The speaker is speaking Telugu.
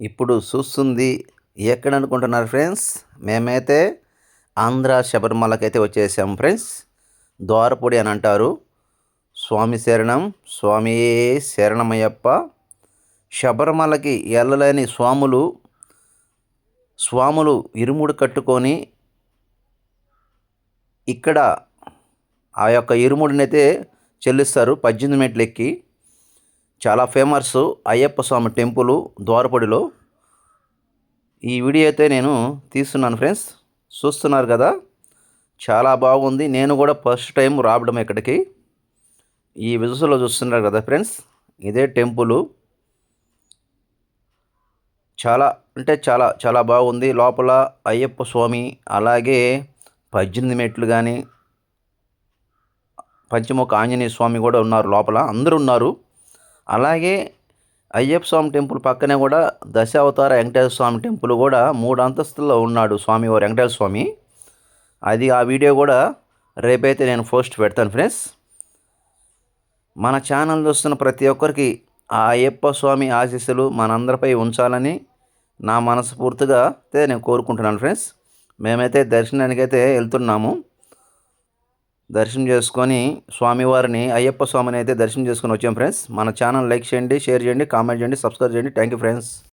ఇప్పుడు చూస్తుంది ఎక్కడనుకుంటున్నారు ఫ్రెండ్స్? మేమైతే ఆంధ్ర శబరిమలకైతే వచ్చేసాం ఫ్రెండ్స్. ద్వారపూడి అని అంటారు. స్వామి శరణం, స్వామియే శరణమయ్యప్ప. శబరిమలకి వెళ్ళలేని స్వాములు ఇరుముడి కట్టుకొని ఇక్కడ ఆ యొక్క ఇరుముడినైతే చెల్లిస్తారు 18 మెట్లు ఎక్కి. చాలా ఫేమస్ అయ్యప్ప స్వామి టెంపుల్ ద్వారపూడిలో. ఈ వీడియో అయితే నేను తీస్తున్నాను ఫ్రెండ్స్. చూస్తున్నారు కదా, చాలా బాగుంది. నేను కూడా ఫస్ట్ టైం రావడం ఇక్కడికి. ఈ విజువల్లో చూస్తున్నారు కదా ఫ్రెండ్స్, ఇదే టెంపుల్. చాలా అంటే చాలా చాలా బాగుంది. లోపల అయ్యప్ప స్వామి, అలాగే 18 మెట్లు కానీ, పంచముఖ ఆంజనేయ స్వామి కూడా ఉన్నారు లోపల, అందరూ ఉన్నారు. అలాగే అయ్యప్ప స్వామి టెంపుల్ పక్కనే కూడా దశావతార వెంకటేశ్వర స్వామి టెంపుల్ కూడా 3 అంతస్తుల్లో ఉన్నాడు స్వామివారు వెంకటేశ్వర స్వామి. ఆ వీడియో కూడా రేపైతే నేను పోస్ట్ పెడతాను ఫ్రెండ్స్. మన ఛానల్ చూస్తున్న ప్రతి ఒక్కరికి ఆ అయ్యప్ప స్వామి ఆశీస్సులు మనందరిపై ఉంచాలని నా మనస్ఫూర్తిగా అయితే నేను కోరుకుంటున్నాను ఫ్రెండ్స్. మేమైతే దర్శనానికి అయితే వెళ్తున్నాము. దర్శనం చేసుకొని స్వామివారిని, అయ్యప్ప స్వామిని అయితే దర్శనం చేసుకొని వచ్చాం ఫ్రెండ్స్. మన ఛానల్ లైక్ చేయండి, షేర్ చేయండి, కామెంట్ చేయండి, సబ్స్క్రైబ్ చేయండి. Thank you friends.